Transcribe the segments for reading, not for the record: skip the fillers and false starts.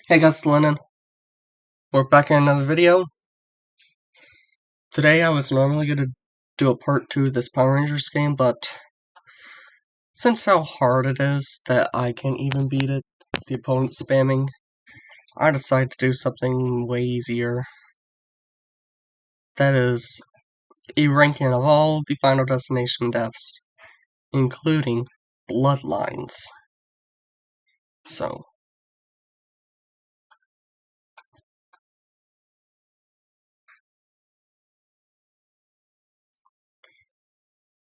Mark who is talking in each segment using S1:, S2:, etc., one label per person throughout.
S1: Hey guys, Lennon. We're back in another video. Today I was normally going to do a part 2 of this Power Rangers game, but since how hard it is that I can't even beat it, the opponent spamming, I decided to do something way easier. That is a ranking of all the Final Destination deaths, including Bloodlines. So,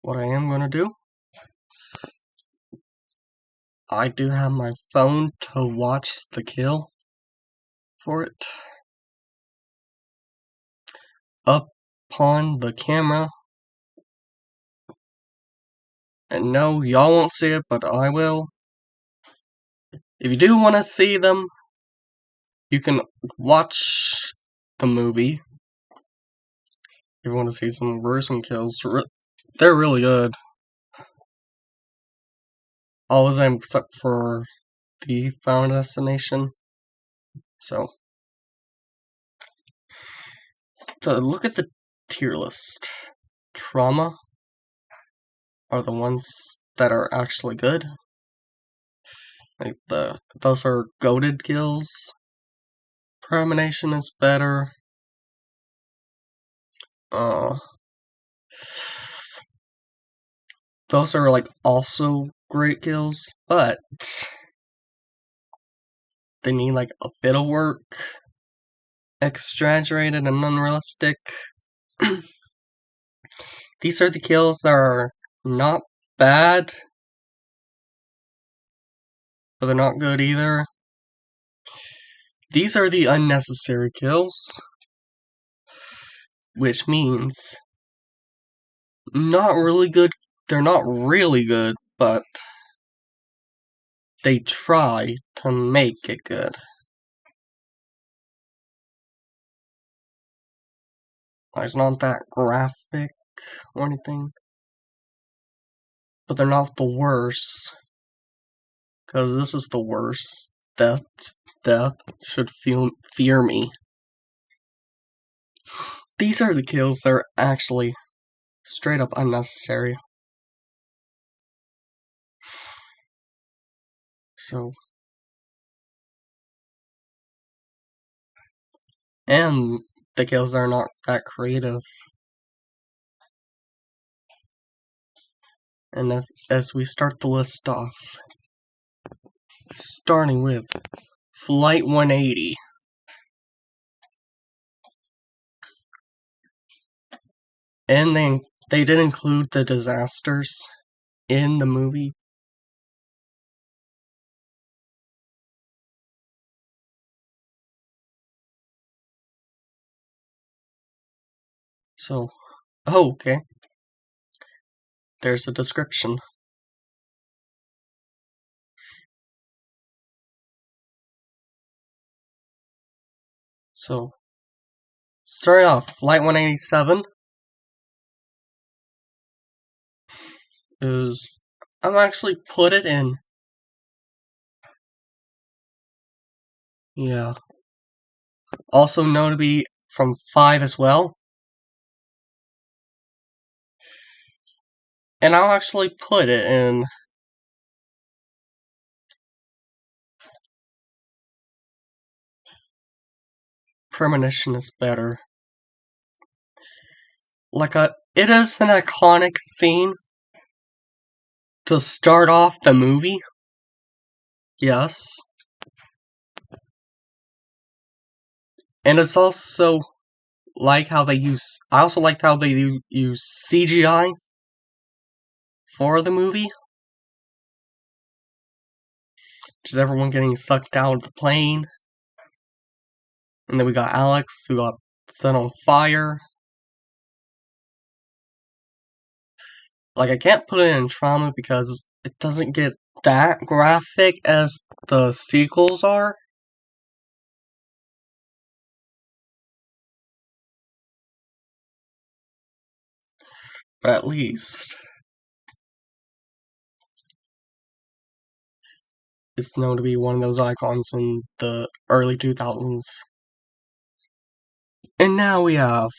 S1: what I am going to do, I do have my phone to watch the kill for it. Upon the camera, and no, y'all won't see it, but I will. If you do want to see them, you can watch the movie. If you want to see some gruesome kills, they're really good. All of them except for the Final Destination. So, look at the tier list. Trauma are the ones that are actually good. Like those are goated kills. Premonition is better. Those are like also great kills, but they need like a bit of work. Exaggerated and unrealistic. These are the kills that are not bad, but they're not good either. These are the unnecessary kills, which means not really good. They're not really good, but they try to make it good. It's not that graphic or anything, but they're not the worst. Because this is the worst. Death should fear me. These are the kills that are actually straight up unnecessary. So, and the kills are not that creative. And as we start the list off, starting with Flight 180. And they did include the disasters in the movie. So, oh, okay. There's a description. So, starting off, Flight 187 is, I've actually put it in, yeah, also known to be from 5 as well. And I'll actually put it in Premonition is better. It is an iconic scene to start off the movie. Yes. And it's also like how they use, I also like how they use CGI for the movie. Just everyone getting sucked out of the plane. And then we got Alex, who got set on fire. Like, I can't put it in Trauma because it doesn't get that graphic as the sequels are. But at least. is known to be one of those icons in the early 2000s. And now we have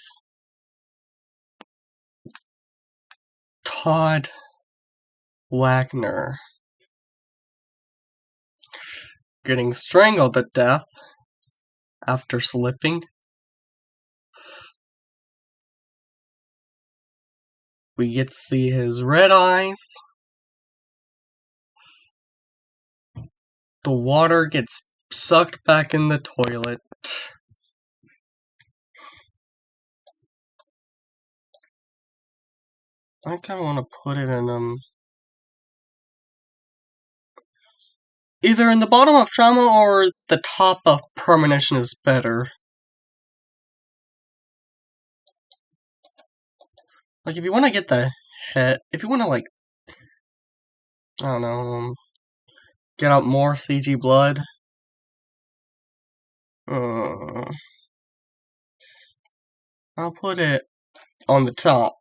S1: Todd Wagner getting strangled to death after slipping. We get to see his red eyes. The water gets sucked back in the toilet. I kind of want to put it in, either in the bottom of trauma or the top of premonition is better. Like, if you want to get the head, if you want to, like, I don't know, get out more CG blood, I'll put it on the top.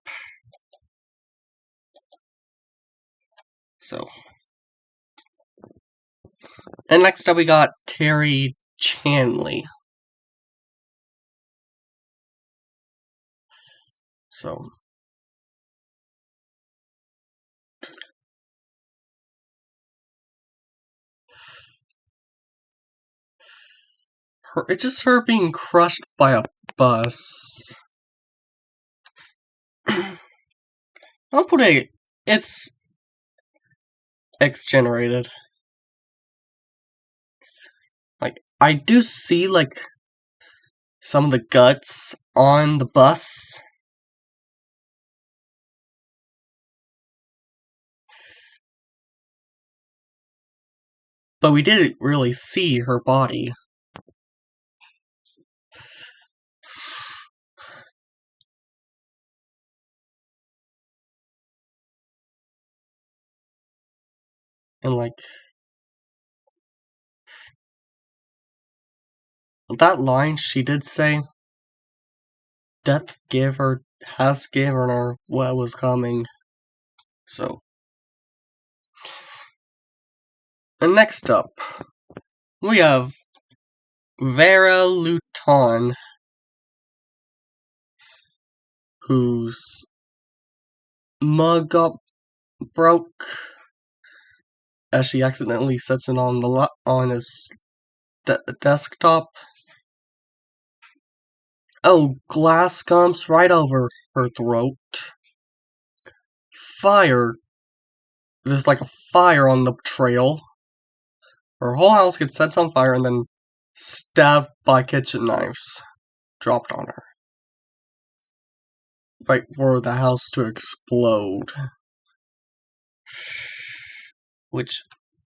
S1: So. And next up we got Terry Chanley. So. It's just her being crushed by a bus. I'll put it's X-generated. Like, I do see, like, some of the guts on the bus. But we didn't really see her body. And, like, that line she did say, death has given her what was coming. So. And next up, we have Vera Luton, whose mug up broke as she accidentally sets it on his desktop. Oh, glass comes right over her throat. Fire. There's like a fire on the trail. Her whole house gets set on fire and then stabbed by kitchen knives dropped on her. Right for the house to explode. Which,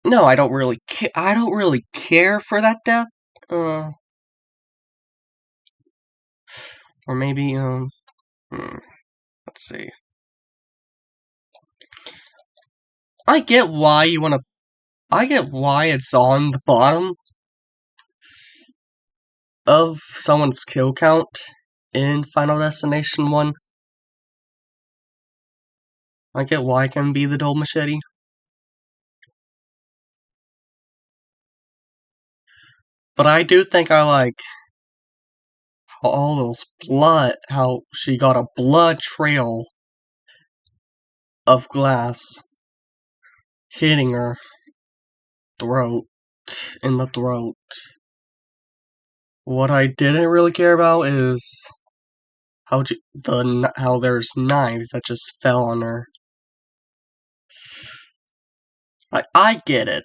S1: no, I don't really care. I don't really care for that death. Or maybe, let's see. I get why it's on the bottom of someone's kill count in Final Destination 1. I get why it can be the dual machete. But I do think I like how she got a blood trail of glass hitting her in the throat. What I didn't really care about is how there's knives that just fell on her. I get it.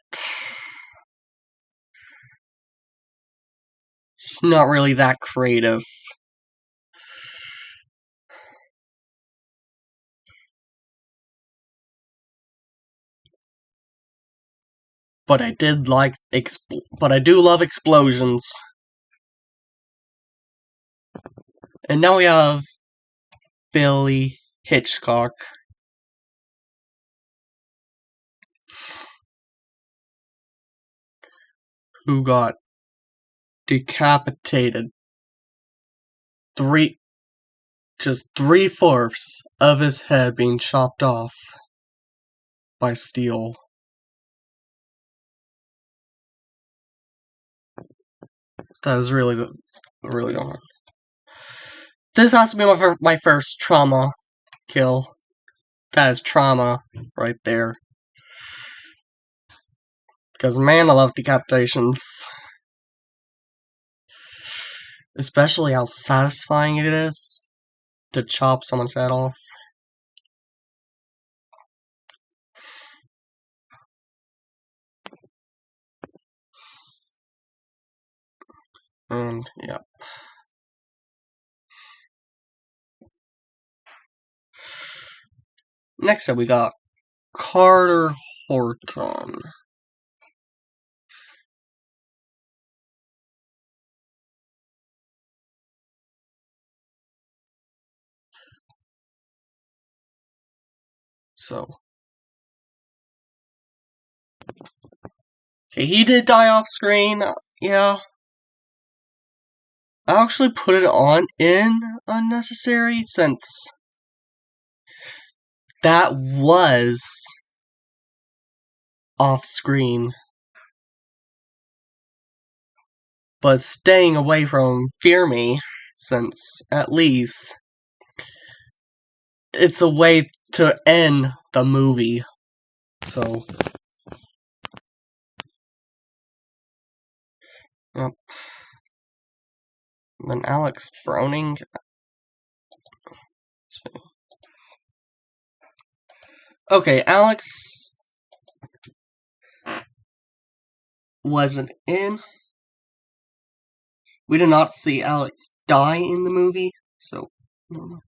S1: It's not really that creative. But I do love explosions. And now we have Billy Hitchcock, who got decapitated. Just 3/4 of his head being chopped off by steel. That is really the one. This has to be my first trauma kill. That is trauma right there. Because man, I love decapitations. Especially how satisfying it is to chop someone's head off. And yeah. Next up we got Carter Horton. So okay, he did die off screen, yeah. I actually put it on in unnecessary since that was off screen. But staying away from Fear Me, since at least it's a way to end the movie. So, yep. Then Alex Browning. Okay, Alex wasn't in. We did not see Alex die in the movie, so no.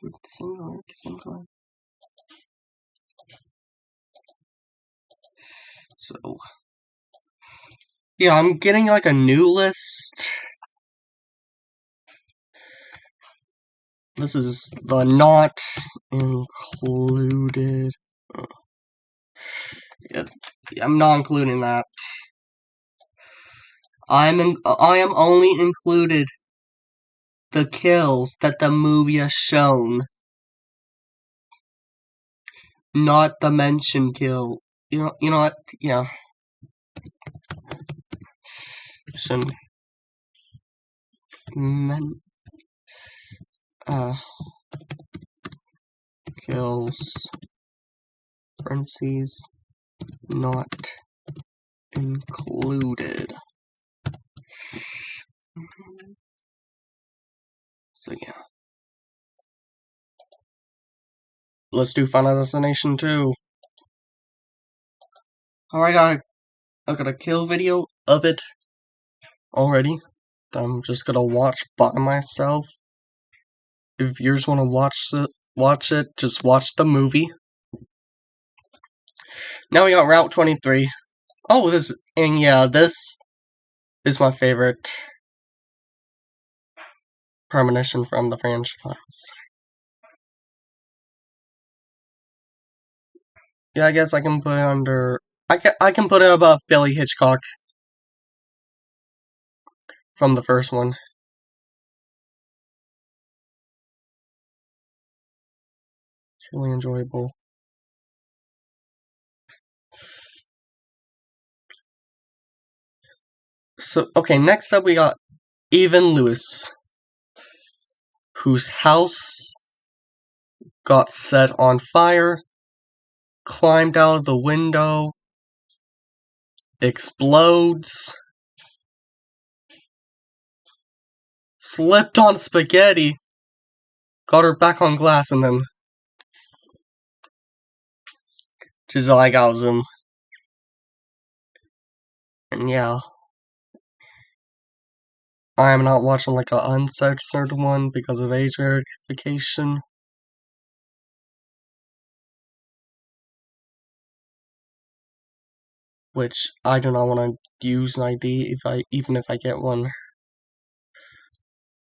S1: Keep the same going. So yeah, I'm getting like a new list. This is the not included. Yeah, I'm not including that. I am only included the kills that the movie has shown, not the mention kill. You know what? Yeah. Kills parentheses not included. So yeah. Let's do Final Destination 2. Alright, I got a kill video of it already. I'm just gonna watch by myself. If viewers want to watch it, just watch the movie. Now we got Route 23. Oh, this is my favorite premonition from the franchise. Yeah, I guess I can put it under. I can put it above Billy Hitchcock from the first one. It's really enjoyable. So, okay, next up we got Evan Lewis, whose house got set on fire, climbed out of the window, explodes, slipped on spaghetti, got her back on glass, and then just like him. And yeah. I am not watching like an uncensored one because of age verification. Which I do not want to use an ID even if I get one.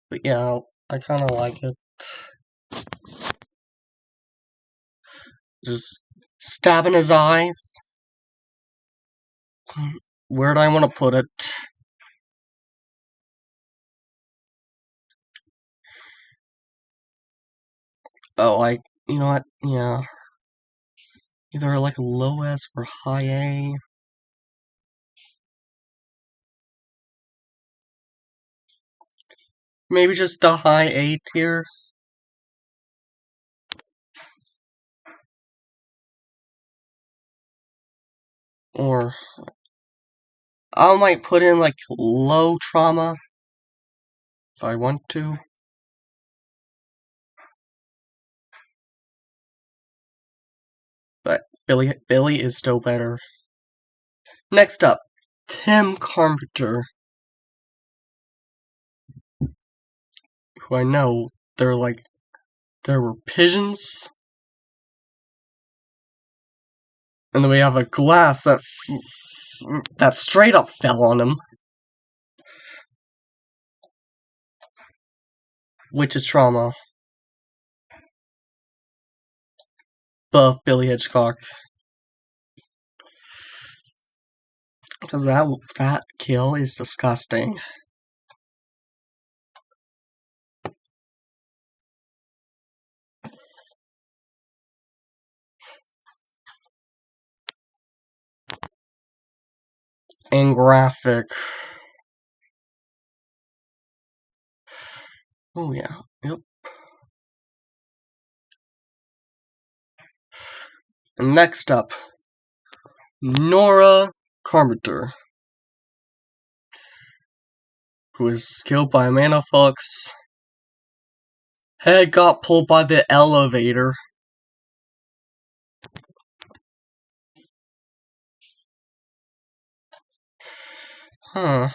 S1: But yeah, I kind of like it. Just stabbing his eyes. Where do I want to put it? Oh, you know what? Yeah. Either like low S or high A. Maybe just a high A tier. Or I might put in like low trauma if I want to. But Billy is still better. Next up, Tim Carpenter. Who I know there were pigeons. And then we have a glass that straight up fell on him. Which is trauma. Buff Billy Hitchcock. Because that kill is disgusting. And graphic. Oh yeah, yep. And next up, Nora Carpenter, who was killed by Amanda Fox. Head got pulled by the elevator. Huh.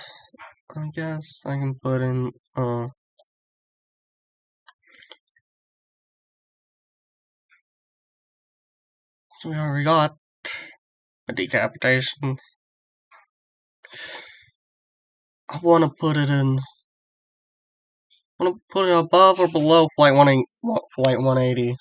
S1: I guess I can put in, so we already got a decapitation. I wanna put it above or below Flight 180.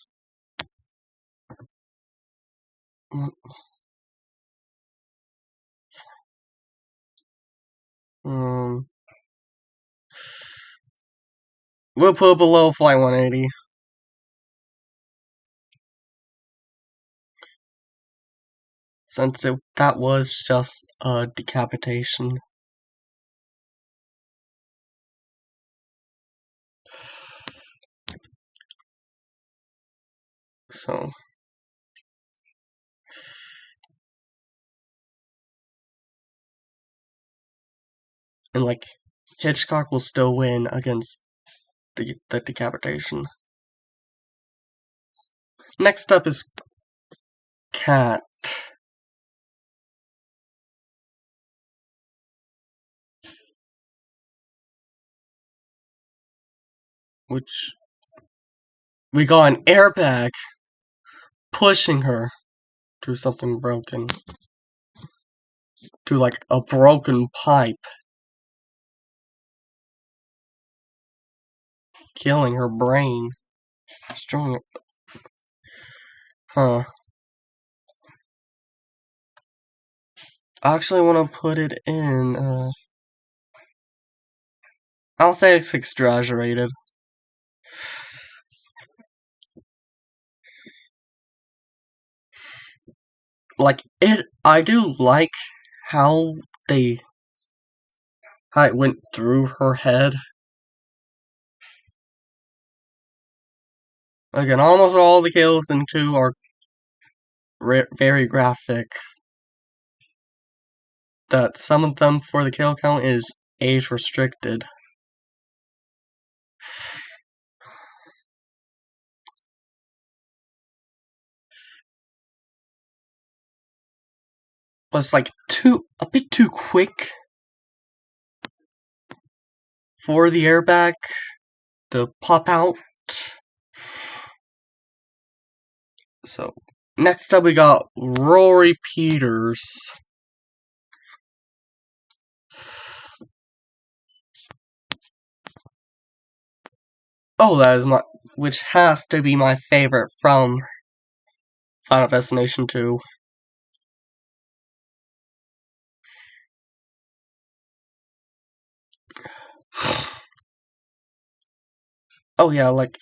S1: We'll put below Flight 180. Since that was just a decapitation. So. And like, Hitchcock will still win against the decapitation. Next up is Cat. Which we got an airbag pushing her to something broken. To like a broken pipe. Killing her brain. Destroying it. Huh. I actually want to put it in, I'll say it's exaggerated. Like, I do like how it went through her head. Again, almost all the kills in 2 are very graphic. That some of them for the kill count is age restricted. But it's like a bit too quick for the airbag to pop out. So, next up we got Rory Peters. Oh, which has to be my favorite from Final Destination 2. Oh yeah, like,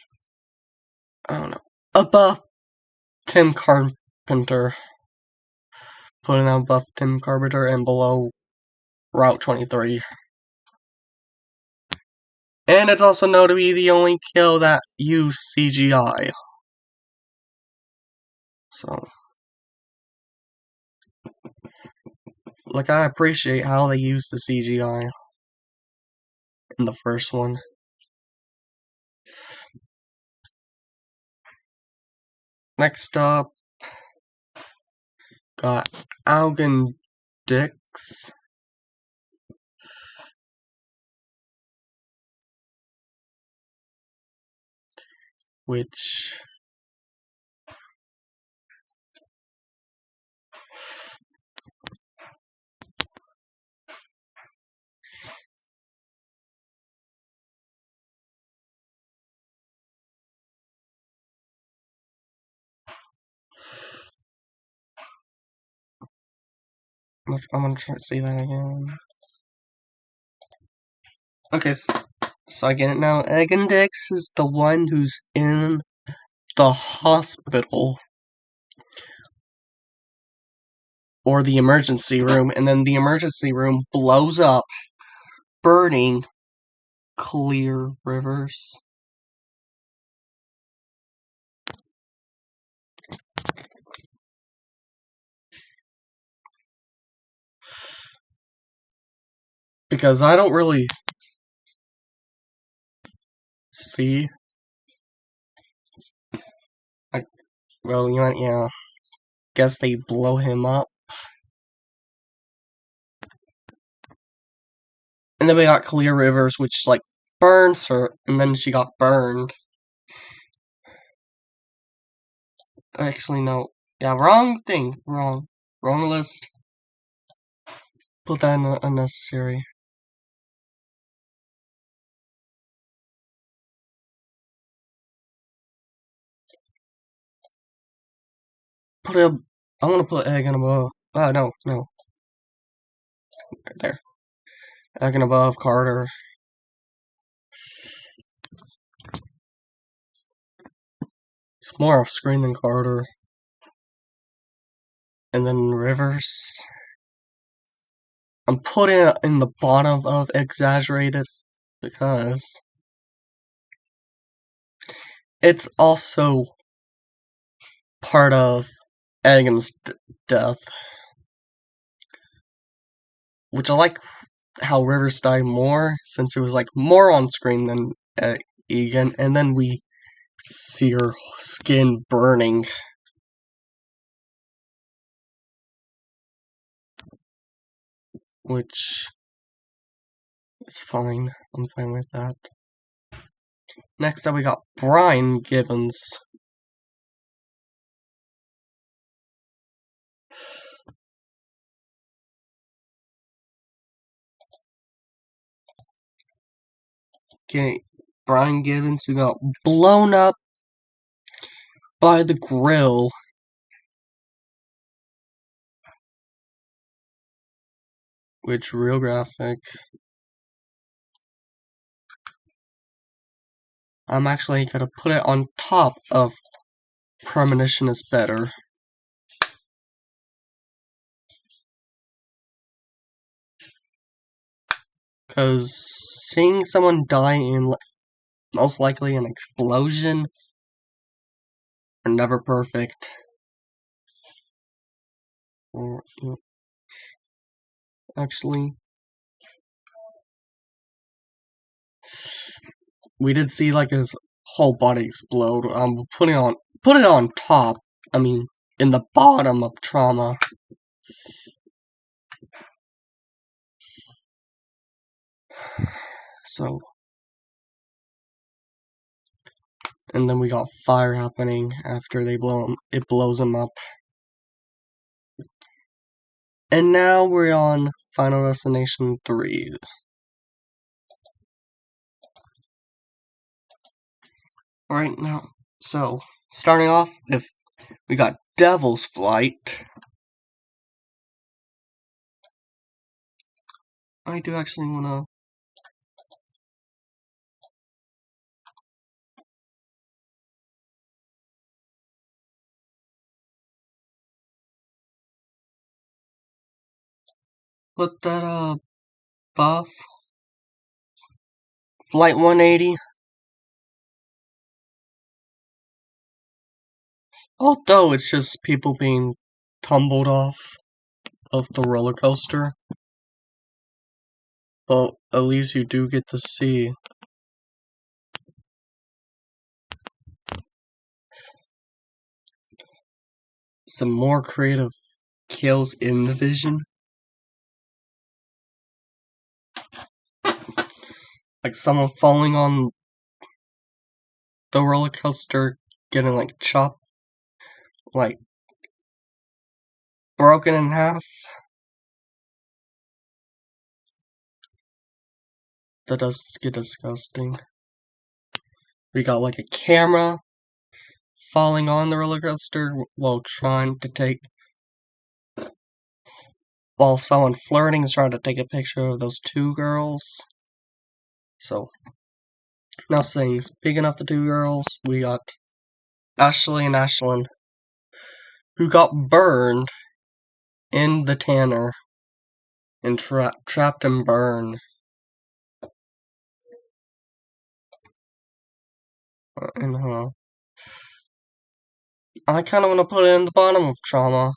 S1: I don't know. Above Tim Carpenter. Putting out above Tim Carpenter and below Route 23. And it's also known to be the only kill that used CGI. So, like, I appreciate how they used the CGI in the first one. Next up, got Algan Dix. Which I'm gonna try to see that again. Okay, so I get it now. Egendix is the one who's in the hospital or the emergency room, and then the emergency room blows up, burning Clear Rivers. Because I don't really see. Well, you know, yeah. Guess they blow him up. And then we got Clear Rivers, which like burns her, and then she got burned. Actually, no. Yeah, wrong thing. Wrong list. Put that in unnecessary. Put it. I want to put egg in above. No. Right there. Egg in above Carter. It's more off screen than Carter. And then Rivers. I'm putting it in the bottom of exaggerated because it's also part of Egan's death. Which I like how Rivers died more since it was like more on screen than Egan, and then we see her skin burning. Which is fine. I'm fine with that. Next up, we got Brian Gibbons. Okay, Brian Gibbons, who got blown up by the grill. Which, real graphic. I'm actually gonna put it on top of Premonition is Better. Because seeing someone die in most likely an explosion are never perfect. Or, actually, we did see like his whole body explode. Put it on top. I mean, in the bottom of Trauma. So, and then we got fire happening after they blow him. It blows him up. And now we're on Final Destination 3. Right now, so starting off with, we got Devil's Flight. I do actually wanna. Put that buff Flight 180. Although it's just people being tumbled off of the roller coaster. But at least you do get to see some more creative kills in the Vision. Like someone falling on the roller coaster, getting like chopped, like broken in half. That does get disgusting. We got like a camera falling on the roller coaster while someone flirting is trying to take a picture of those two girls. So, now saying, speaking of the two girls, we got Ashley and Ashlyn, who got burned in the Tanner and trapped and burned. And I kind of want to put it in the bottom of trauma.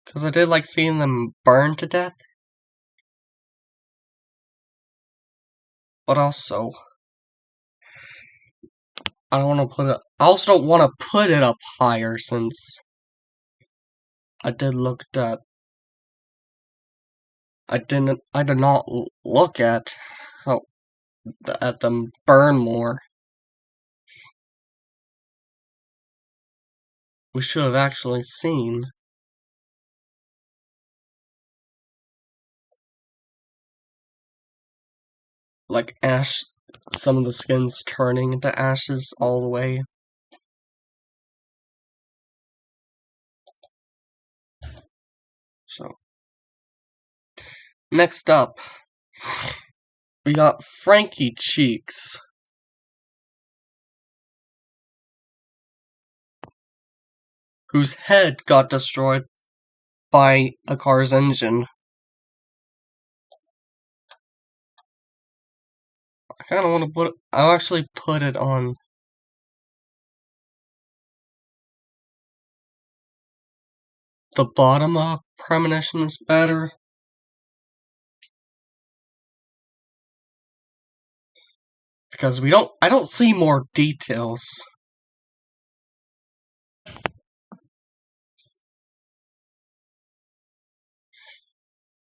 S1: Because I did like seeing them burn to death. But also, I don't want to put it. I also don't want to put it up higher since I did look at. I did not look at how at them burn more. We should have actually seen. Like ash, some of the skins turning into ashes all the way. So, next up, we got Frankie Cheeks, whose head got destroyed by a car's engine. I kind of want to put it, I'll actually put it on the bottom of Premonition is better. Because I don't see more details.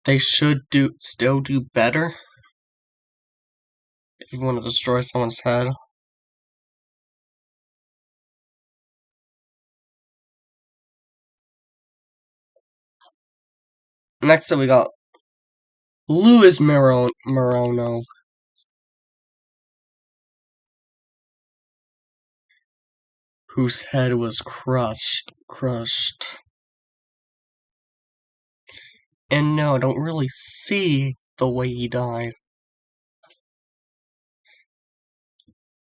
S1: They should still do better. If you want to destroy someone's head. Next up we got Louis Morono. Whose head was crushed. And no, I don't really see the way he died.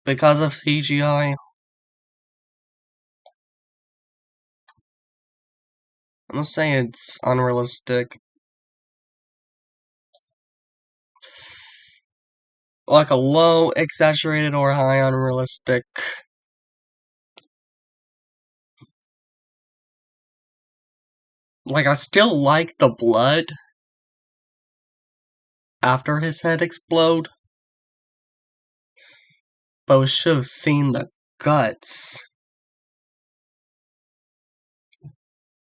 S1: Because of CGI. I'm gonna say it's unrealistic. Like a low, exaggerated, or high unrealistic. Like, I still like the blood after his head explode. But we should have seen the guts.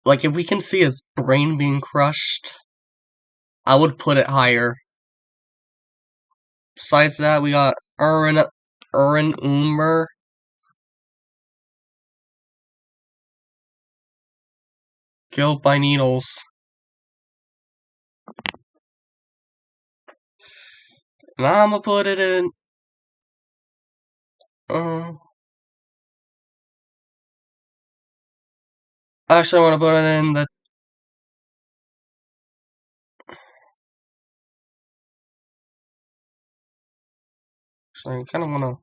S1: Like, if we can see his brain being crushed, I would put it higher. Besides that, we got Urin Umber. Killed by needles. And I'm gonna put it in. Actually, I want to put it in the. So I kind of want to.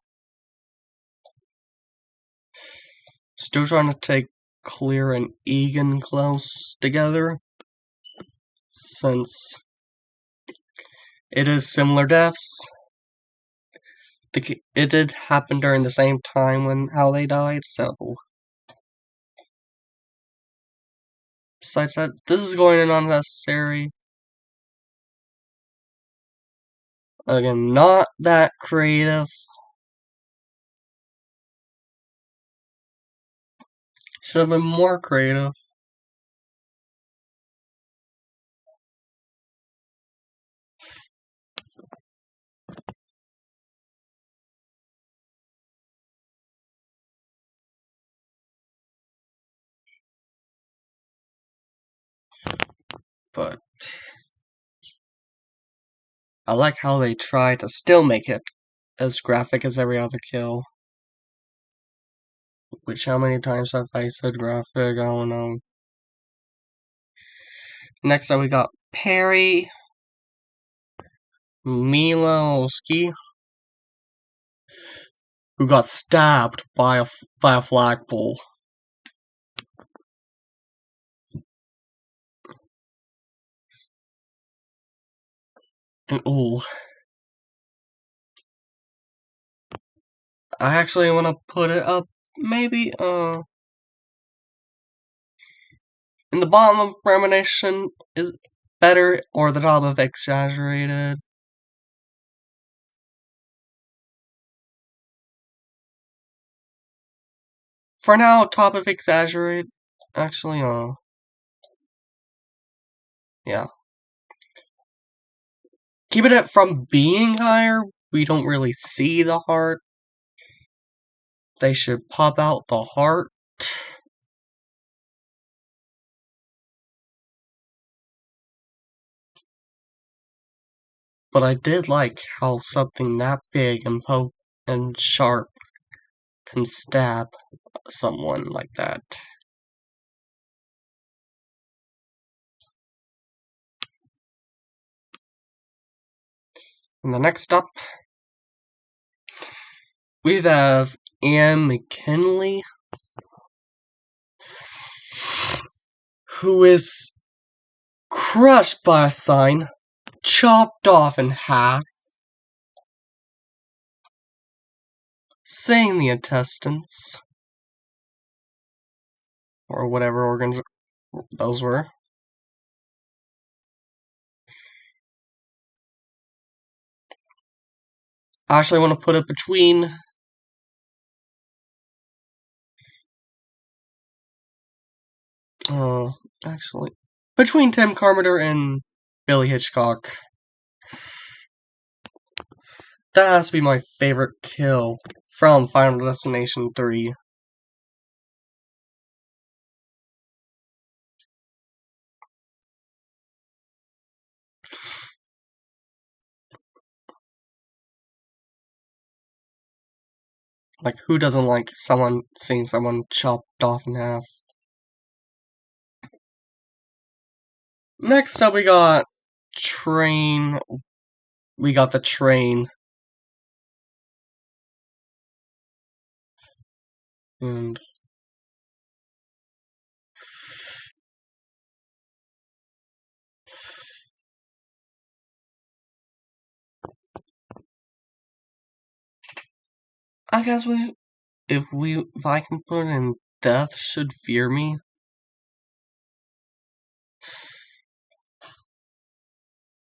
S1: Still trying to take Clear and Egan close together, since it is similar deaths. It did happen during the same time when how they died, so besides that, this is going in unnecessary. Again, not that creative. Should have been more creative. But I like how they try to still make it as graphic as every other kill. Which, how many times have I said graphic? I don't know. Next up, we got Perry Milowski, who got stabbed by a flagpole. And ooh, I actually want to put it up, maybe in the bottom of Premonition is better, or the top of Exaggerated. For now, top of Exaggerate. Actually, yeah. Keeping it from being higher, we don't really see the heart. They should pop out the heart. But I did like how something that big and and sharp can stab someone like that. And the next up, we have Anne McKinley, who is crushed by a sign, chopped off in half, saying the intestines, or whatever organs those were. I actually want to put it between actually between Tim Carpenter and Billy Hitchcock. That has to be my favorite kill from Final Destination 3. Like, who doesn't like seeing someone chopped off in half? Next up, we got Train. We got the Train. And I guess if I can put in Death Should Fear Me.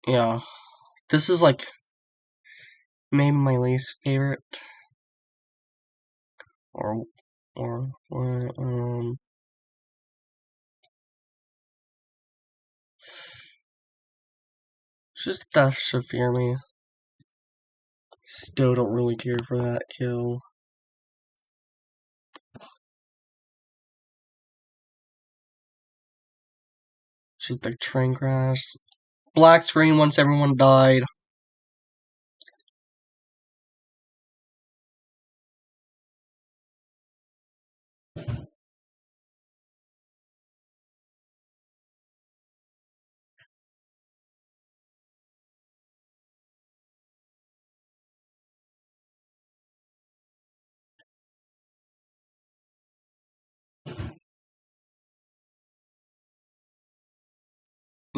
S1: Yeah, this is like maybe my least favorite, or just Death Should Fear Me. Still don't really care for that kill. Just the train crash. Black screen once everyone died.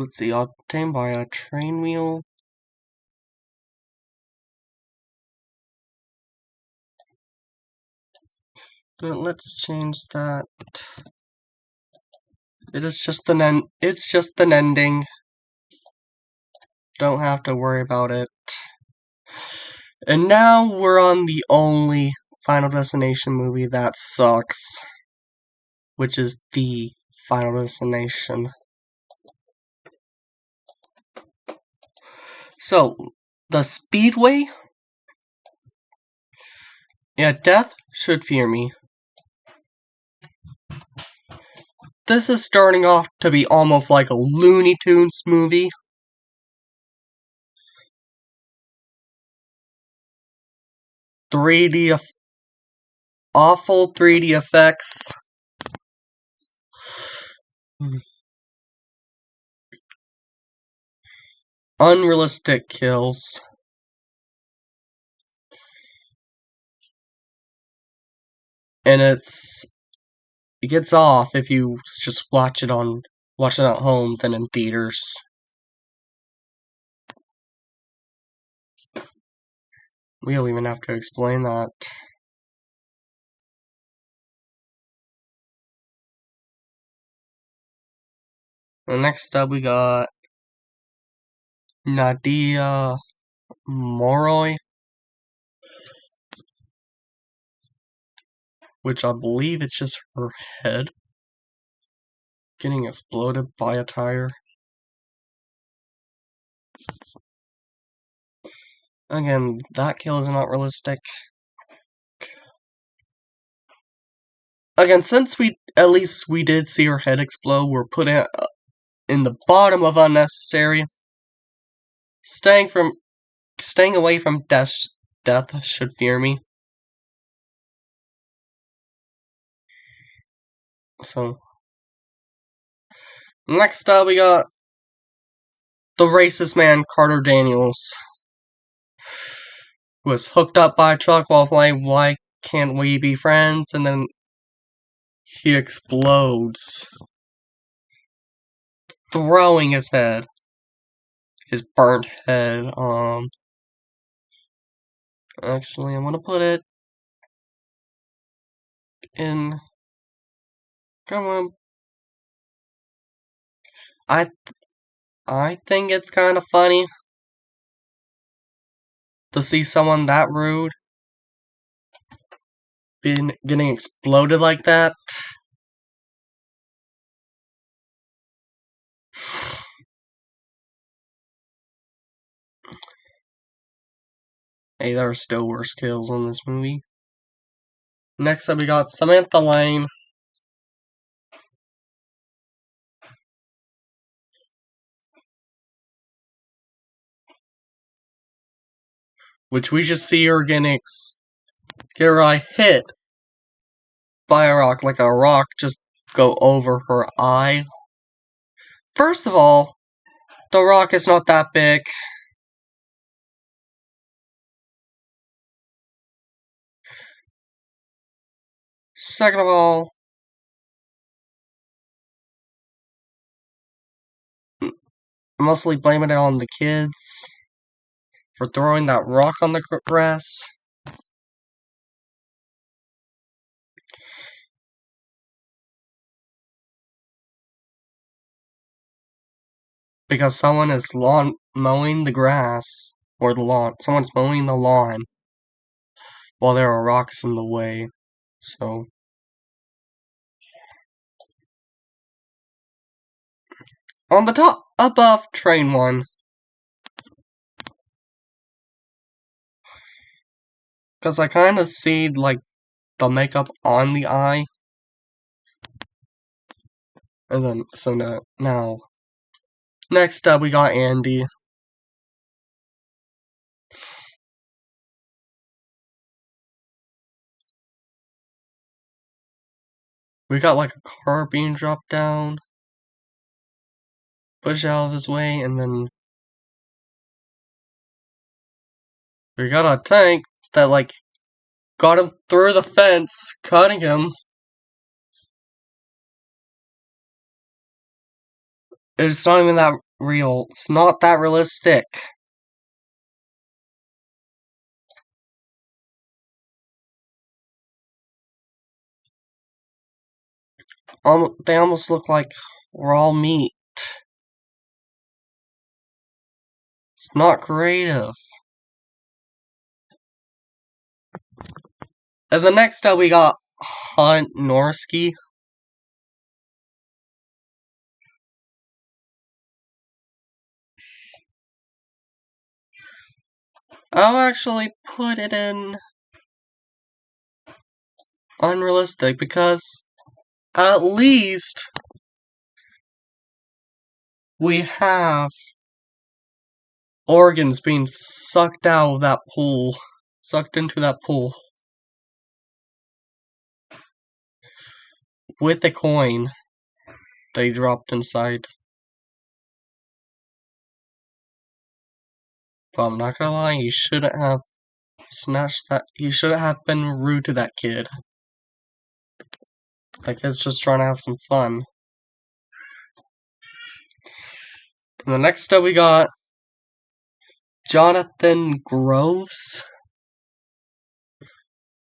S1: let's see, obtained by a train wheel. But let's change that. It's just an ending. Don't have to worry about it. And now we're on the only Final Destination movie that sucks, which is the Final Destination. So, the Speedway? Yeah, death should fear me. This is starting off to be almost like a Looney Tunes movie. Awful 3D effects. Unrealistic kills. And it gets off if you just watch it at home than in theaters. We don't even have to explain that. And next up we got Nadia Moroy, which I believe it's just her head getting exploded by a tire. Again, that kill is not realistic. Again, since at least we did see her head explode, we're put in the bottom of unnecessary. Staying away from death should fear me. So, next up we got the racist man Carter Daniels, who was hooked up by a truck while playing Why Can't We Be Friends, and then he explodes, throwing his burnt head. Actually, I'm gonna put it in. Come on. I think it's kind of funny to see someone that rude getting exploded like that. Hey, there are still worse kills in this movie. Next up, we got Samantha Lane. Which we just see her get her eye hit by a rock, like a rock just go over her eye. First of all, the rock is not that big. Second of all, mostly blaming it on the kids for throwing that rock on the grass. Because someone is mowing the grass, or the lawn. Someone's mowing the lawn while there are rocks in the way. So, on the top, above train 1. Because I kind of see, like, the makeup on the eye. And then, so now, next up we got Andy. We got, like, a car being dropped down. Push out of his way, and then we got a tank that, like, got him through the fence, cutting him. It's not even that real. It's not that realistic. They almost look like raw meat. It's not creative. And the next up we got Hunt Norski. I'll actually put it in unrealistic because at least we have organs being sucked out of that pool. Sucked into that pool. With a coin they dropped inside. But I'm not gonna lie, you shouldn't have snatched that. You shouldn't have been rude to that kid. That kid's just trying to have some fun. And the next up we got Jonathan Groves,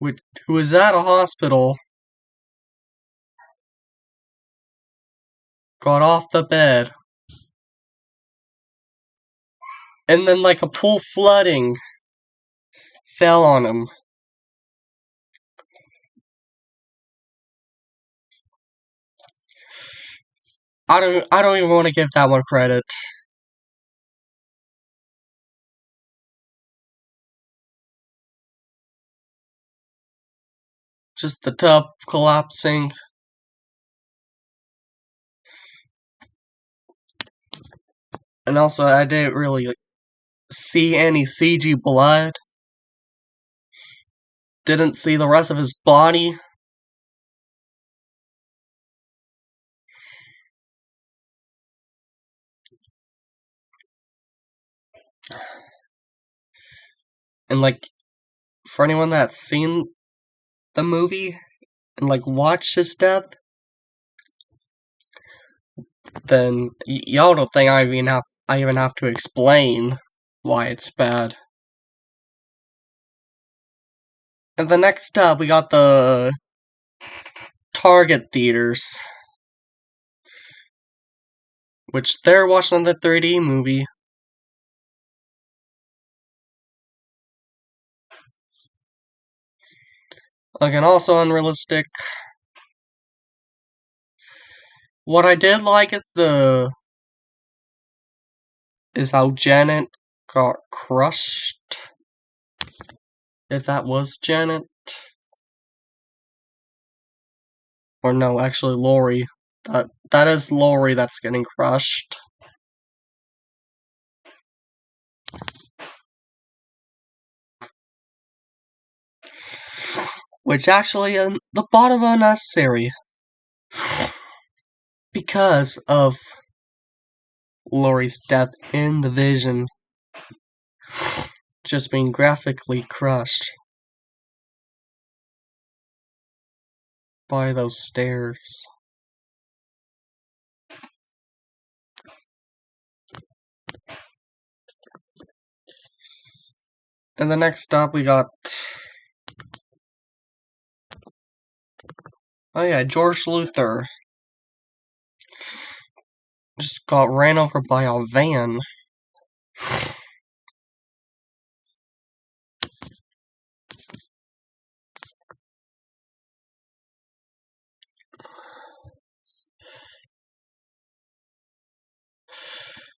S1: who was at a hospital, got off the bed, and then like a pool flooding fell on him. I don't even want to give that one credit. Just the tub collapsing. And also, I didn't really see any CG blood. Didn't see the rest of his body. And like, for anyone that's seen the movie and like watched his death, then y'all don't think I even have to explain why it's bad. And the next up, we got the Target theaters, which they're watching the 3D movie. Again, also unrealistic. What I did like is how Janet got crushed. If that was Janet. Or no, actually Lori. That is Lori that's getting crushed. Which actually the bottom of unnecessary. Because of Lori's death in the vision. Just being graphically crushed by those stairs. And the next stop we got... Oh yeah, George Luther. Just got ran over by a van.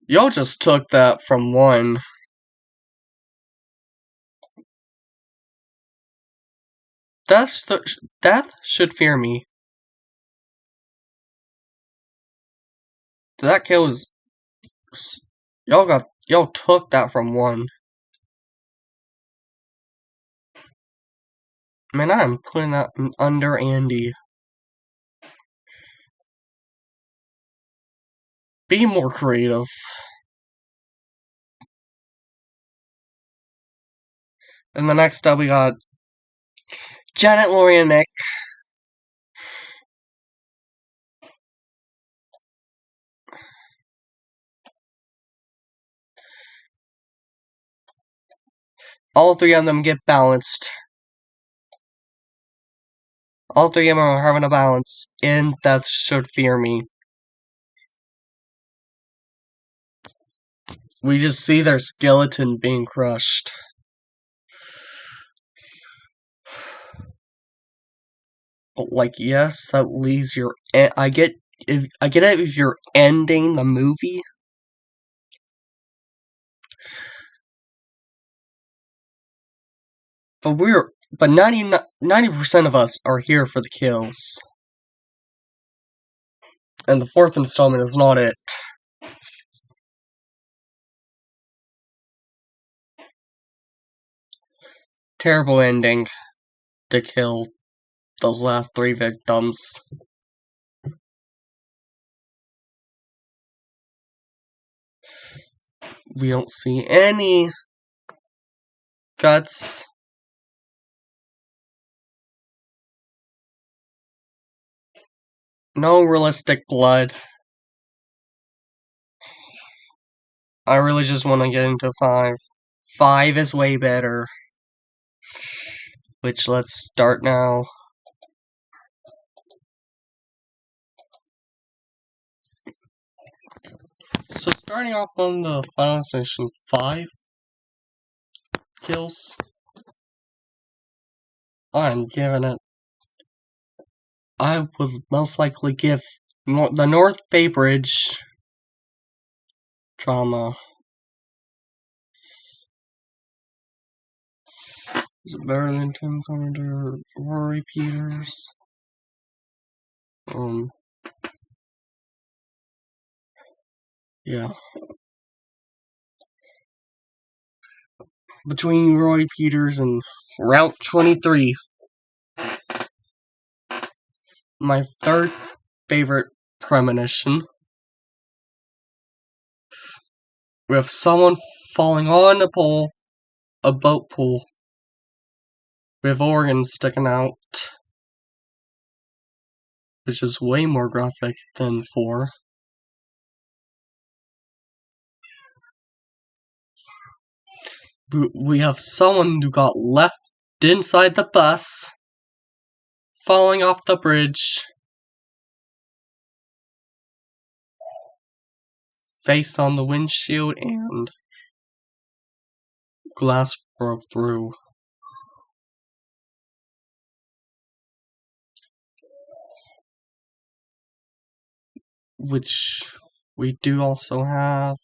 S1: Y'all just took that from one. Death should fear me. That kill was... Y'all took that from one. Man, I'm putting that under Andy. Be more creative. And the next up we got Janet, Lori, and Nick. all three of them get balanced. All three of them are having a balance, and death should fear me. We just see their skeleton being crushed. But like, yes, at least you're. I get it if you're ending the movie. But 90% of us are here for the kills. And the fourth installment is not it. Terrible ending to kill those last three victims. We don't see any guts. No realistic blood. I really just want to get into 5. 5 is way better. Which, let's start now. So starting off on the Final Destination 5 kills, I'm giving it. I would most likely give the North Bay Bridge drama. Is it better than Tim Carpenter, Rory Peters? Yeah. Between Roy Peters and Route 23. My third favorite premonition. With someone falling on a boat pool, with organs sticking out, which is way more graphic than 4. We have someone who got left inside the bus, falling off the bridge, faced on the windshield, and glass broke through. Which we do also have.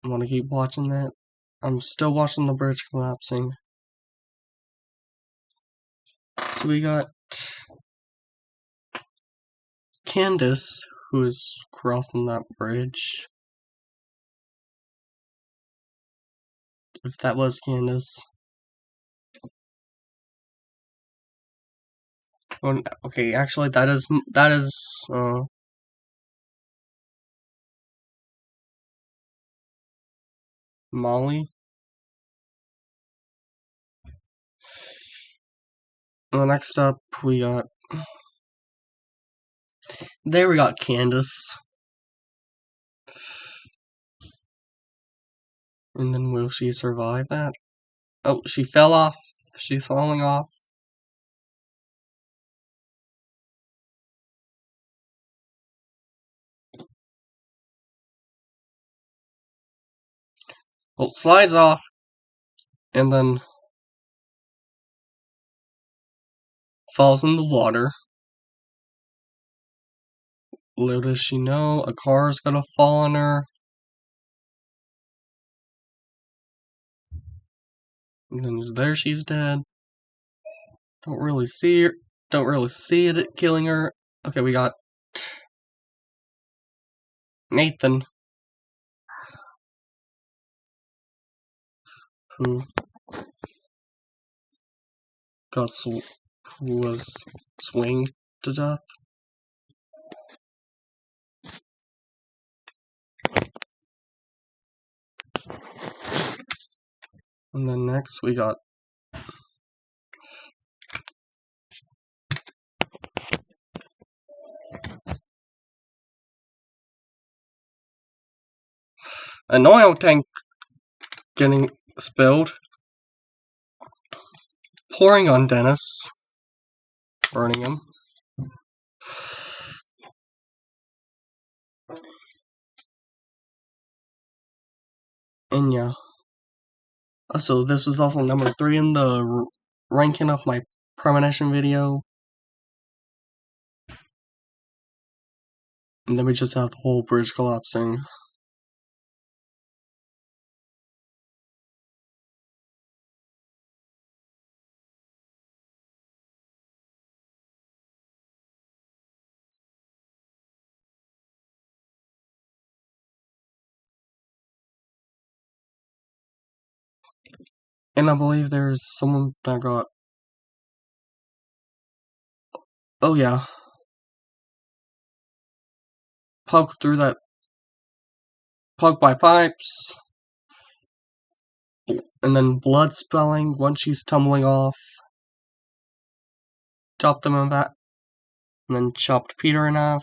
S1: I want to keep watching that. I'm still watching the bridge collapsing. So we got Candace, who is crossing that bridge. If that was Candace. Okay, actually that is Molly. Well, next up we got Candace. And then will she survive that? Oh, she fell off. She's falling off. Well, slides off. And then falls in the water. Little does she know, a car is gonna fall on her. And then there she's dead. Don't really see it killing her. Okay, we got Nathan, who was swinged to death. And then next we got An oil tank getting spilled. Pouring on Dennis. Burning him. And yeah. So this was also number 3 in the ranking of my premonition video. And then we just have the whole bridge collapsing. And I believe there's someone that got... Oh yeah. Poked through that... Poked by pipes. And then blood spilling when she's tumbling off. Chopped him in that. And then chopped Peter in half.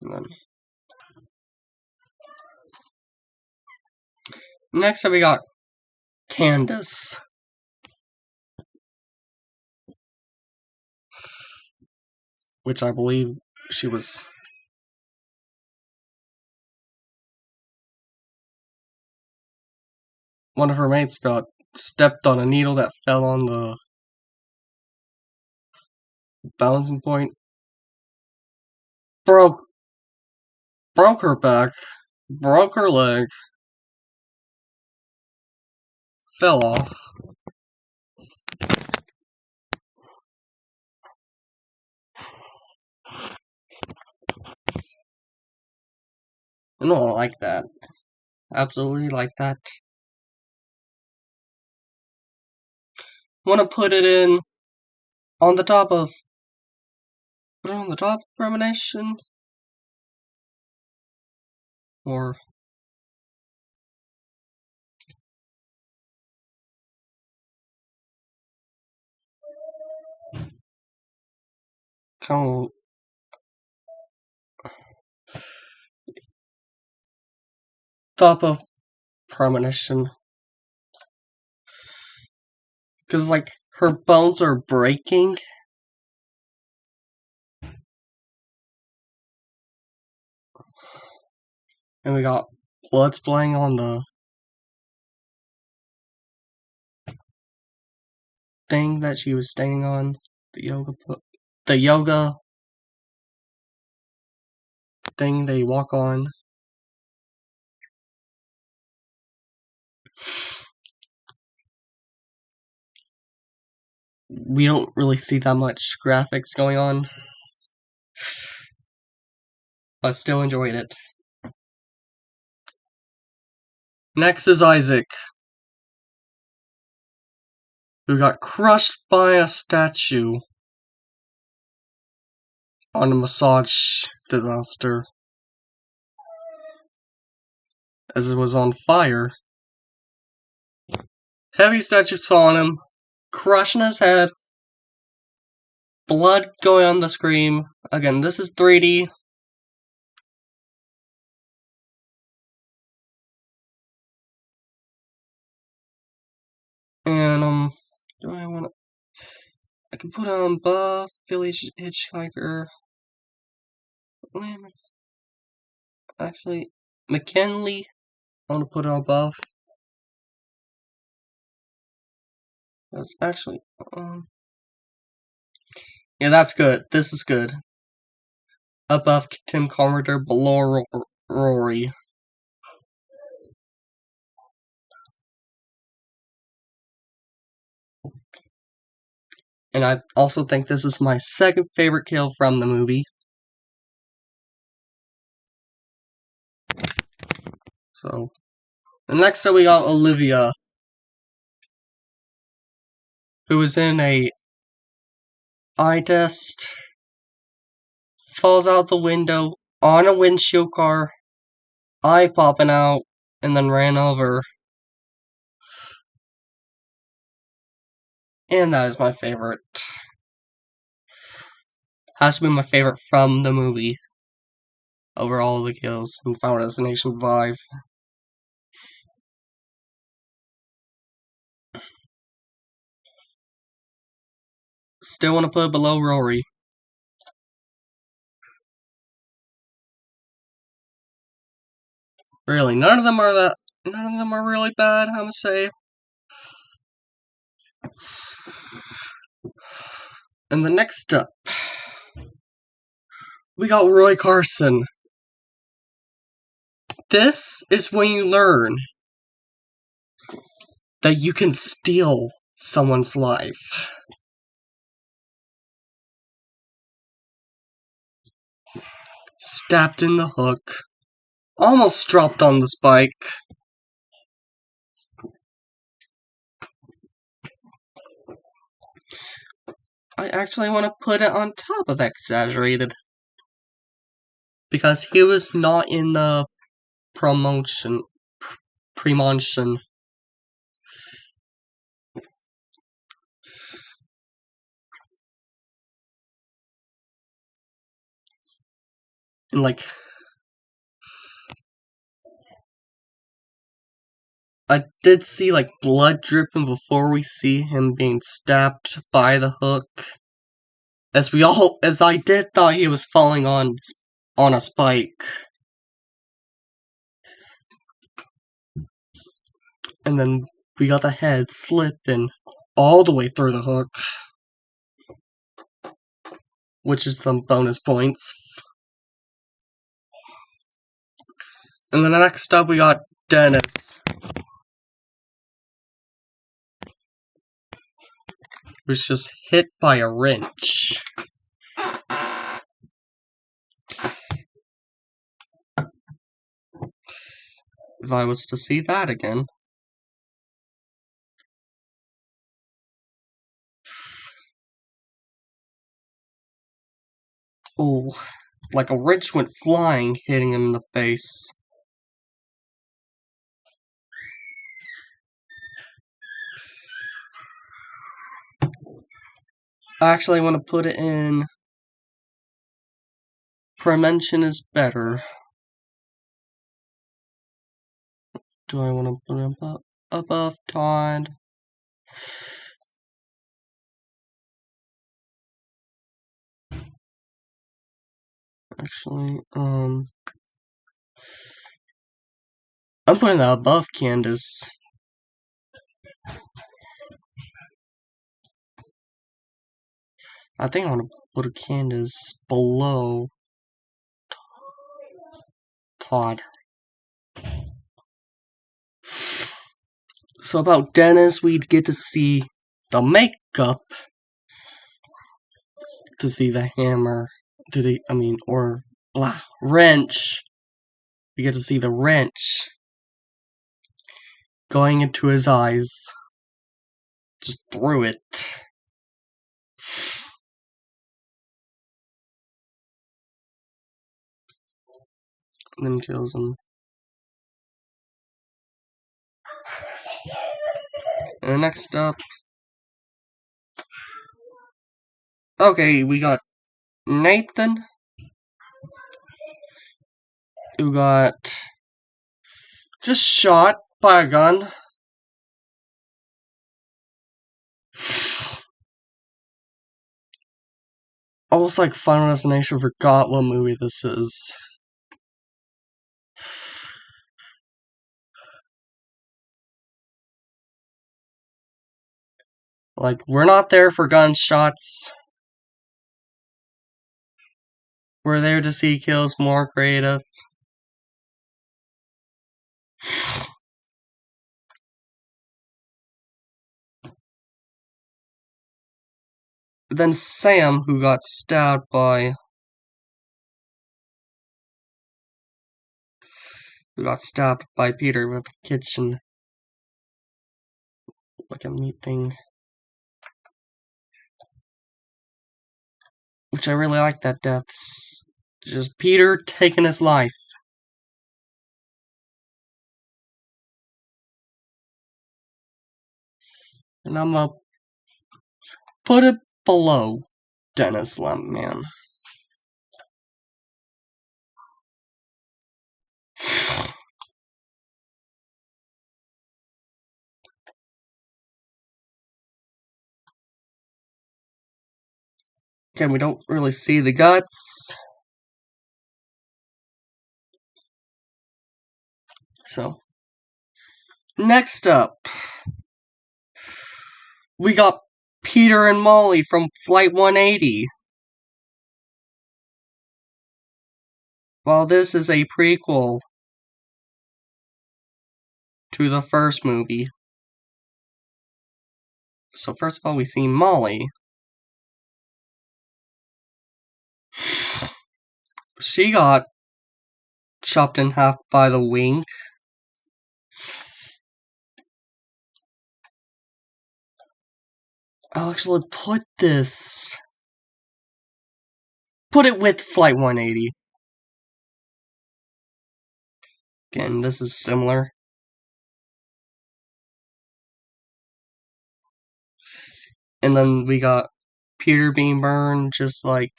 S1: And then... Next up we got Candace. Which I believe she was... One of her mates got stepped on a needle that fell on the balancing point. Broke her back. Broke her leg. Fell off. I don't like that. Absolutely like that. Want to put it in on the top of... Put it on the top of premonition? Or... kind of... Top of premonition. Because, like, her bones are breaking. And we got blood splaying on the thing that she was staying on. The yoga thing they walk on. We don't really see that much graphics going on. But still enjoyed it. Next is Isaac, who got crushed by a statue on a massage disaster, as it was on fire. Heavy statues on him, crushing his head, blood going on the screen. Again, this is 3D. And, do I want to... I can put on Buff, Billy Hitchhiker. Actually, McKinley. I want to put on Buff. That's actually... yeah, that's good. This is good. Above Tim Carpenter, below Rory. And I also think this is my second favorite kill from the movie. So, and next up we got Olivia, who was in a eye test, falls out the window on a windshield car, eye popping out, and then ran over. And that is my favorite. has to be my favorite from the movie over all the kills in Final Destination 5. Still want to put it below Rory. Really, none of them are really bad, I'm gonna say. And the next up, we got Roy Carson. This is when you learn that you can steal someone's life. Stabbed in the hook. Almost dropped on the spike. I actually want to put it on top of Exaggerated. Because he was not in the premonition. And like, I did see like blood dripping before we see him being stabbed by the hook. As I did thought he was falling on a spike. And then we got the head slipping all the way through the hook. Which is some bonus points. And then next up we got Dennis. Was just hit by a wrench. If I was to see that again. Oh, like a wrench went flying, hitting him in the face. I actually want to put it in Prevention is better. Do I want to put it above Todd? Actually, I'm putting that above Candace. I think I want to put Candace below Todd. So about Dennis, we'd get to see the makeup, to see the hammer, wrench. We get to see the wrench going into his eyes. Just through it. And then kills him. And next up. Okay, we got Nathan. Who got just shot by a gun. Almost like Final Destination forgot what movie this is. Like, we're not there for gunshots. We're there to see kills more creative. Then Sam, who got stabbed by Peter with a kitchen, like a meat thing. Which I really like that death. Just Peter taking his life. And I'm gonna put it below Dennis Lemon. Again, we don't really see the guts. So, next up, we got Peter and Molly from Flight 180. While this is a prequel to the first movie. So first of all, we see Molly. She got chopped in half by the wing. I'll actually put it with Flight 180. Again, this is similar. And then we got Peter being burned, just like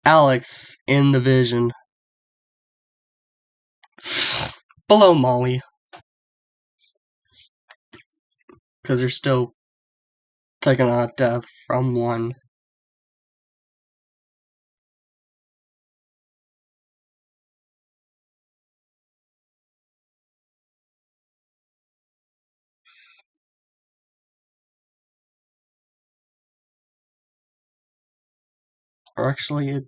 S1: Alex in the Vision. Below Molly. Because they're still taking a death from one. Or actually,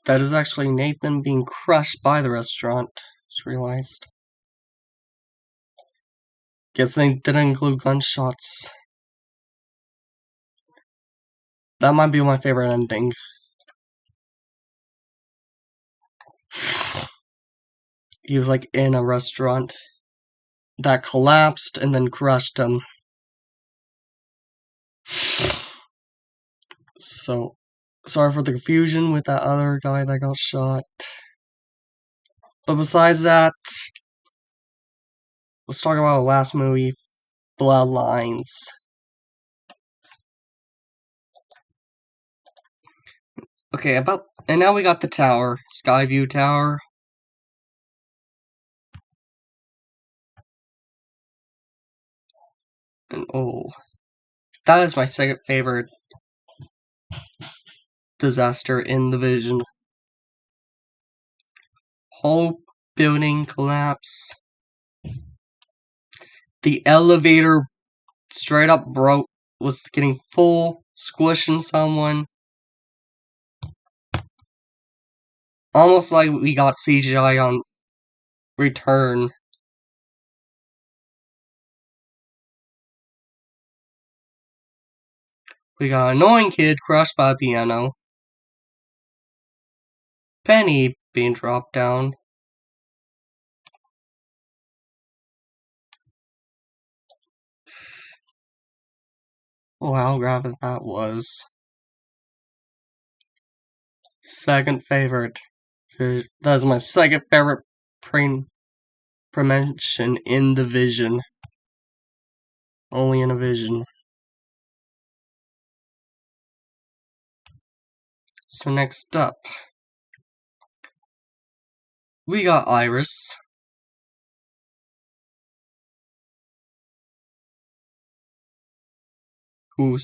S1: that is actually Nathan being crushed by the restaurant. Just realized. Guess they didn't include gunshots. That might be my favorite ending. He was like in a restaurant that collapsed and then crushed him. So, sorry for the confusion with that other guy that got shot. But besides that, let's talk about the last movie, Bloodlines. Okay, and now we got the tower, Skyview Tower. And that is my second favorite disaster in the Vision. Whole building collapse. The elevator straight up broke, was getting full, squishing someone. Almost like we got CGI on Return. We got an annoying kid crushed by a piano. Penny being dropped down. Oh, how graphic that was. Second favorite. That is my second favorite premonition in the Vision. Only in a Vision. So next up, we got Iris. Who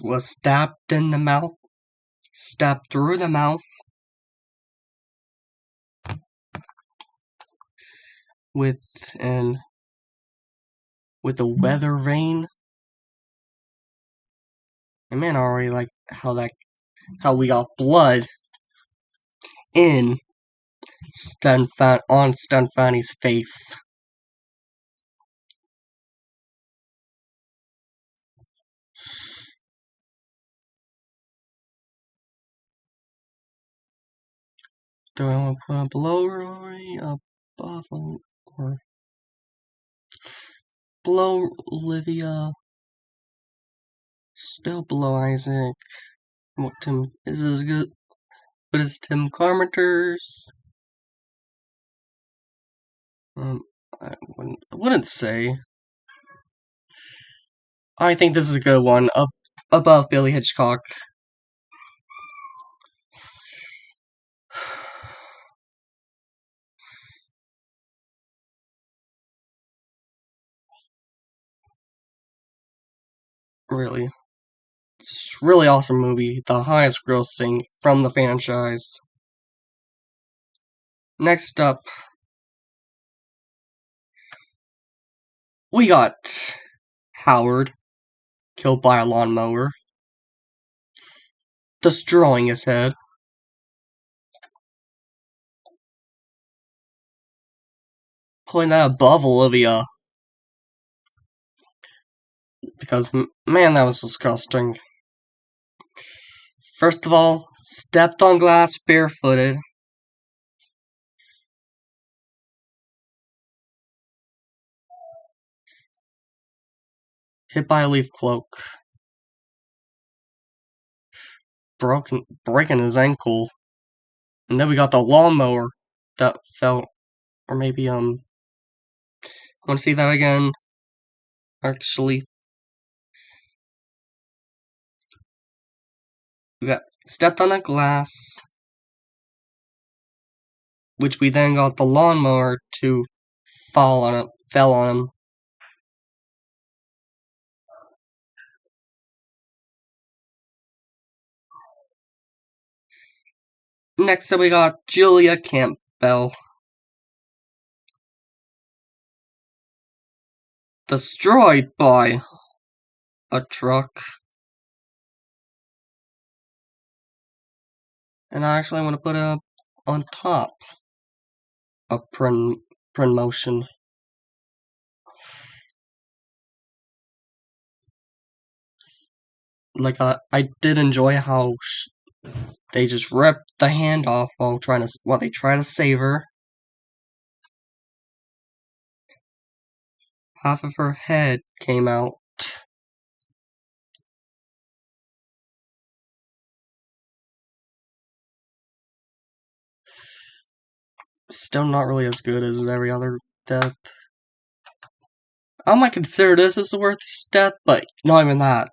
S1: was stabbed in the mouth. Stabbed through the mouth. With the weather vane. And man, I already like how we got blood in on Stefani's face. Do I want to put below Rory, above, or below Olivia? Still below Isaac. What Tim is as good? What is Tim Carpenter's? I wouldn't say. I think this is a good one. Above Billy Hitchcock. Really. It's a really awesome movie, the highest grossing from the franchise. Next up, we got Howard, killed by a lawnmower, destroying his head. Putting that above Olivia. Because, man, that was disgusting. First of all, stepped on glass barefooted. Hit by a leaf cloak. Breaking his ankle. And then we got the lawnmower that fell. Or maybe, I want to see that again. Actually. We got stepped on a glass. Which we then got the lawnmower to fell on him. Next up we got Julia Campbell. Destroyed by a truck. And I actually want to put it on top of promotion. Like, I did enjoy how they just ripped the hand off while they try to save her. Half of her head came out. Still not really as good as every other death. I might consider this as the worst death, but not even that.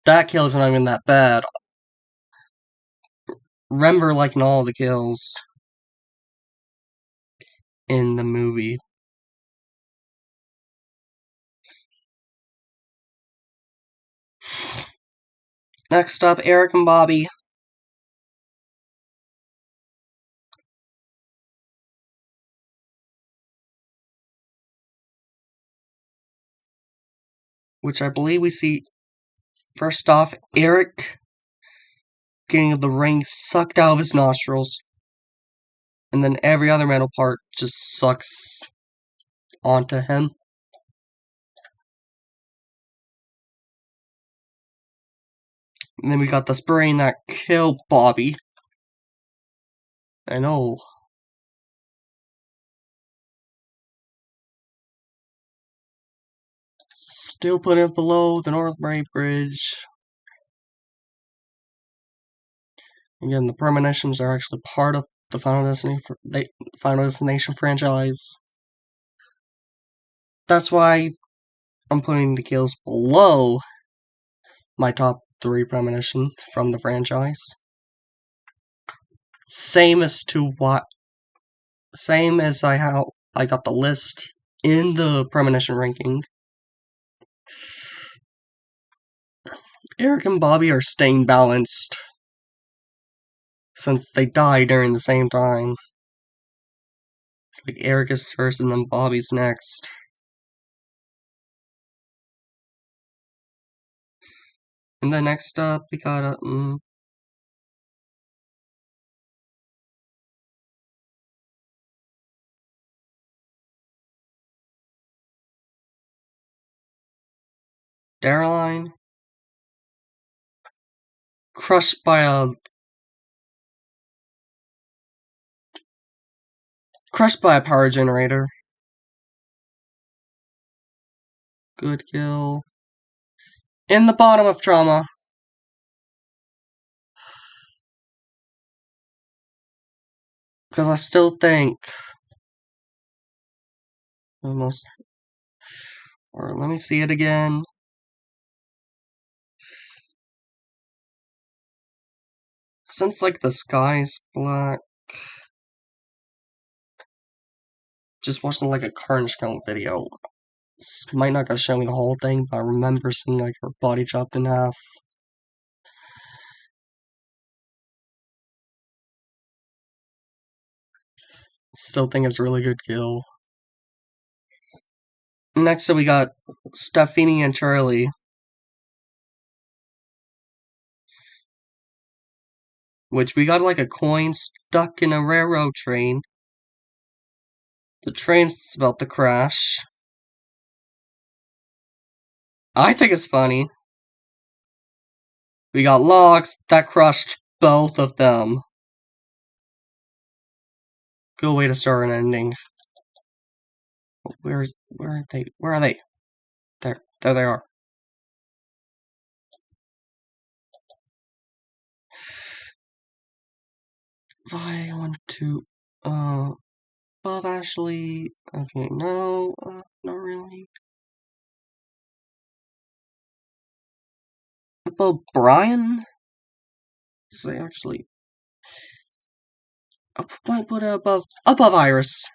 S1: That kill is not even that bad. Remember liking all the kills in the movie. Next up, Eric and Bobby. Which I believe we see, first off, Eric getting the ring sucked out of his nostrils. And then every other metal part just sucks onto him. And then we got the spraying that killed Bobby. I know. Still putting it below the North Brae Bridge. Again, the premonitions are actually part of the Final Destination franchise. That's why I'm putting the kills below my top 3 premonition from the franchise. Same as how I got the list in the premonition ranking. Eric and Bobby are staying balanced since they die during the same time. It's like Eric is first and then Bobby's next. And then next up, we got Daryline crushed by a power generator. Good kill. In the bottom of trauma. Because I still think almost, or let me see it again. Since like the sky's black, just watching like a Carnage Count video. This might not gonna show me the whole thing, but I remember seeing like her body chopped in half. Still think it's a really good kill. Next up we got Stephanie and Charlie. Which we got like a coin stuck in a railroad train. The train's about to crash. I think it's funny. We got logs that crushed both of them. Good way to start an ending. Where are they? Where are they? There they are. I want to, Bob Ashley. Okay, no, not really. Bob Brian? They actually. Might put it above Iris.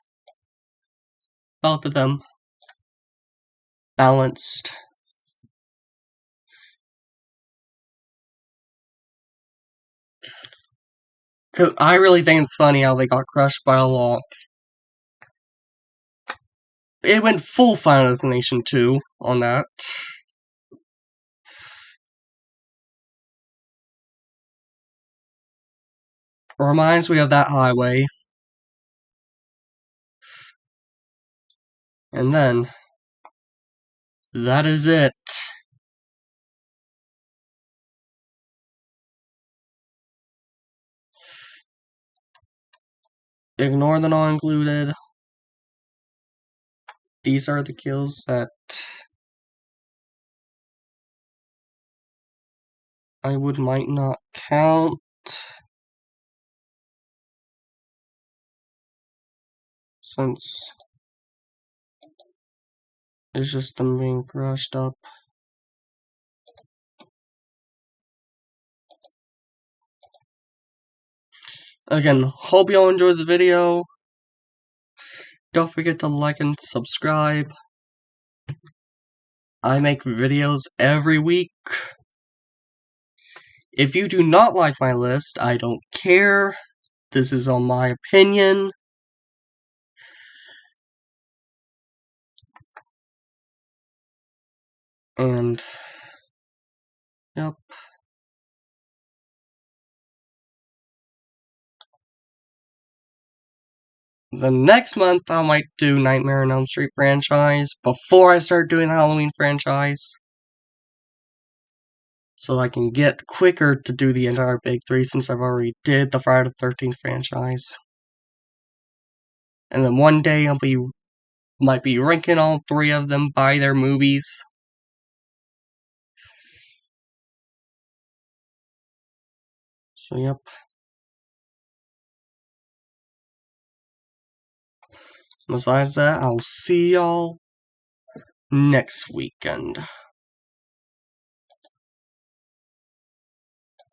S1: Both of them. Balanced. I really think it's funny how they got crushed by a log. It went full Final Destination 2 on that. Reminds me of that highway. And then, that is it. Ignore the not included. These are the kills that I might not count. Since it's just them being crushed up. Again, hope y'all enjoyed the video. Don't forget to like and subscribe. I make videos every week. If you do not like my list, I don't care. This is on my opinion. And, yep. The next month, I might do Nightmare on Elm Street franchise before I start doing the Halloween franchise. So I can get quicker to do the entire Big Three since I've already did the Friday the 13th franchise. And then one day might be ranking all three of them by their movies. So yep. Besides that, I'll see y'all next weekend.